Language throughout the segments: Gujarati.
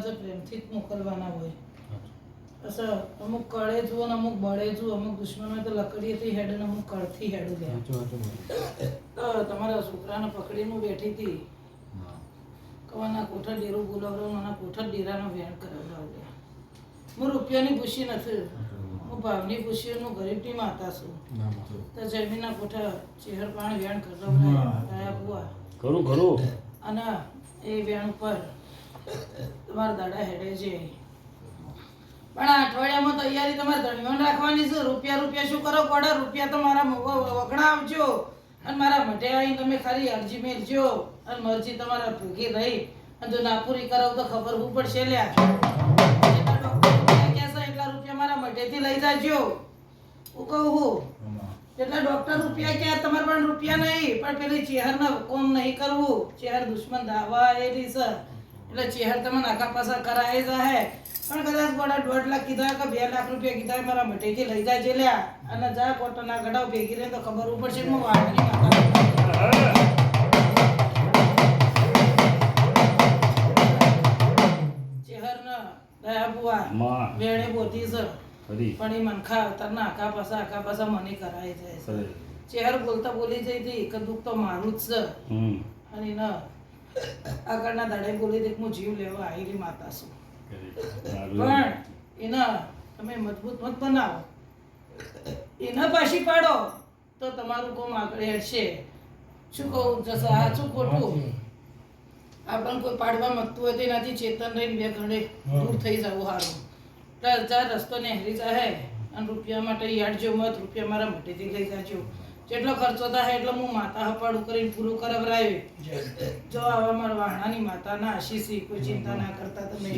તો પ્રેમથી જ મોકલવાના હોય. અસર અમુક કળે જુઓ ને અમુક બળે જુઓ, અમુક દુશ્મનો તો લકડીથી હેડ ને અમુક કળથી હેડ લે. તમારા છોકરાને પકડીને બેઠી હતી કવાના કોઠા ડેરો બોલાવડાવ, નાના કોઠા ડેરાનો વેણ કરાવડાવ. હું રૂપિયાની ખુશી નથી, હું ભાવની ખુશી, હું ગરીબની માતા છું. તો જમીનના કોઠા ચહેર પાણ વેણ કરાવડાયા બુઆ ખરું ખરું. અને એ વેણ ઉપર તમારા દાડા હેડે છે. પણ આ અઠવાડિયામાં તૈયારી તમારે ધણીમાં રાખવાની છે. રૂપિયા શું કરો પડે? રૂપિયા તો મારા વગડાવજો અને મારા મઢે આવીને તમે ખાલી અરજી મેળજો અને મરજી તમારા ભેગી રહી અને જો ના પૂરી કરાવ તો ખબર હું પડશે. લ્યા એટલા રૂપિયા મારા મઢેથી લઈ જાજો. હું કહું હું એટલા ડોક્ટર રૂપિયા ક્યાં? તમારે પણ રૂપિયા નહીં, પણ પેલી ચેહરના કોમ નહીં કરવું. ચેહર દુશ્મન દાવા એલી છે એટલે ચેહર તમે આખા પાછા કરાય જાય. પણ કદાચ ગોડા 1.5 લાખ કીધા કે 2 લાખ રૂપિયા કીધા મારા મઢેથી લઈ જાય લ્યા અને જા કોટના ગડાવ ભેગી રહે તો ખબર પડશે. હું વાંધણી ચેહરના દયા બુઆ વેણે બોધી છે પણ એ મનખા અવતારના આખા પાછા મને કરાય જાય છે. ચેહર બોલતા બોલી જઈ હતી કે દુઃખ તો મારું જ છે અને એના આગળના દાડે બોલી દે હું જીવ લેવા આવેલી માતા છું. પણ એના તમે મજબૂત મત બનાવો, એના પાછી પાડો તો તમારું કોમ આગળ હેડશે. શું કહું જશે સાચું ખોટું? આપણને કોઈ પાડવા મગતું હોય તો એનાથી ચેતન રહીને બે ઘડે દૂર થઈ જવું સારું. ચાર રસ્તો નેહરી જાય અને રૂપિયા માટે યાડજો મત. રૂપિયા મારા મઢેથી લઈ જાજો. જેટલો ખર્ચો થાય એટલો હું માતા હપાડું કરીને પૂરું કરાવરાવી. જો આવા મારા વાહણાની માતાના આશીષી કોઈ ચિંતા ના કરતા તમે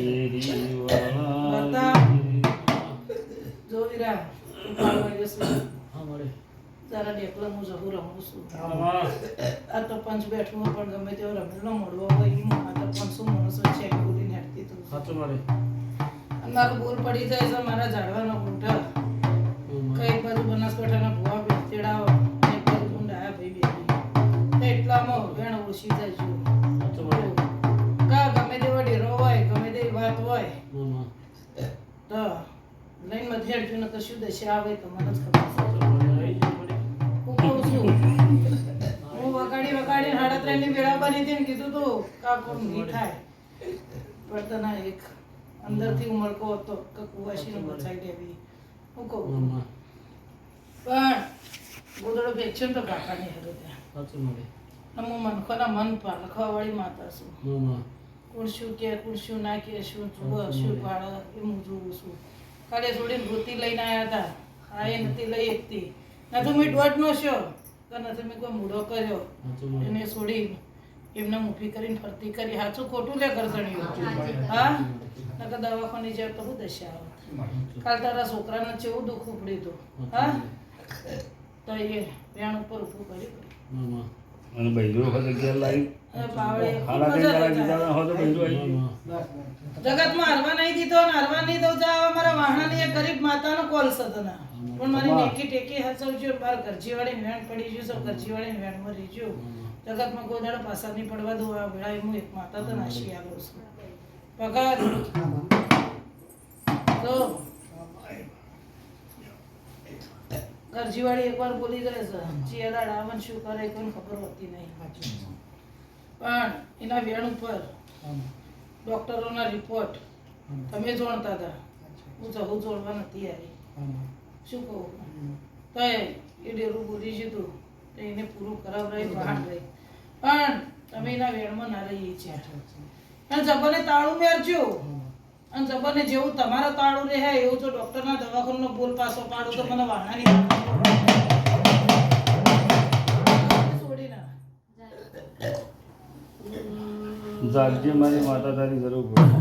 જો વીરા તારા ડેકલો હું જહું રમું છું. આ તો પંચ બેઠું પણ ગમે તેવો રમેલો મળવો હોય હું માતા 500 માણસો છે બોલીને હેડતી તું મારું બોલ પડી જાય છે. મારા ઝાડવાનો મોટા કઈ બાજુ બનાસકાંઠાના ભુવા તેડાવો અને એક બાજુ ડાયા ભાઈ બેઠી એટલામાં વેણ ઓછી જાય છે. ગમે તેવો ડેરો હોય ગમે તેવી વાત હોય તો લઈને મધ્ય હેડજો ને તો શું દશા આવે તો મને જ ખબર છે. હું કહું છું હું વગાડી 3.5 ની વેળા બની હતી ને કીધું તું કાકો નહીં થાય પણ તને એક અંદરથી ઉમળકો હતો કે કુવાસીને બચાવી દેવી. હું કહું પણ ગોદડો બેચ્યો ને તો કાકાની હેરો ત્યાં હું મનખોના મન પાલખવાવાળી માતા છું. કોણ શું કે કોણ શું ના કે શું શું પાડે એ હું જોઉં છું. કાલે છોડીને વૃત્તિ લઈને આવ્યા હતા. હા એ નથી લઈ એકતી નથી મેં દોઢ નો શો કે નથી મેં કોઈ મૂડો કર્યો એને છોડી એમને ઊભી કરીને ફરતી કરી. સાચું ખોટું લે ઘરધણ્યું? હા નકર દવાખાની જાય તો શું દશા આવે? કાલ તારા છોકરાને કેવું દુઃખ ઉપડ્યું હતું. હા તો એ વેણ ઉપર ઊભું કર્યું અને બૈરો હતો ઘેર લાવી જગતમાં હરવા નહીં દીધો ને હરવા નહીં દઉં. જા મારા વાહણાની એક ગરીબ માતાનો કોલ છે તને પણ મારી નેકી ટેકી હસવજો. બાર ગરજીવાળી વેણ પડી ગયું સૌ ગરજીવાળી વેણ મરી ગયું. જગતમાં કોઈ દાડો પાછા નહીં પડવા દઉં. આ વેળાએ હું એક માતા તો નાશી આવ્યો છું. પગાર તો ગરજીવાળી એકવાર બોલી જાય છે ચિયાદાડ આવન શું કરે કોઈને ખબર હોતી નહીં. પણ એના વેણ ઉપર ડોક્ટરોના રિપોર્ટ તમે જોણતા હતા. હું જવું જોડવા નથી આવી. શું કહું તો એ ડેરું બોલી દીધું તો એને પૂરું કરાવરાય બહાર રહી. પણ તમે એના વેણમાં ના રહી છે અને જબરને તાળું મેરજો અને જબરને જેવું તમારો તાળું રહે એવું જો ડોક્ટરના દવાખાનાનો બોલ પાછો પાડું તો મને વાહણાની છોડી ના જાગજે મારી માતા તારી જરૂર પડે.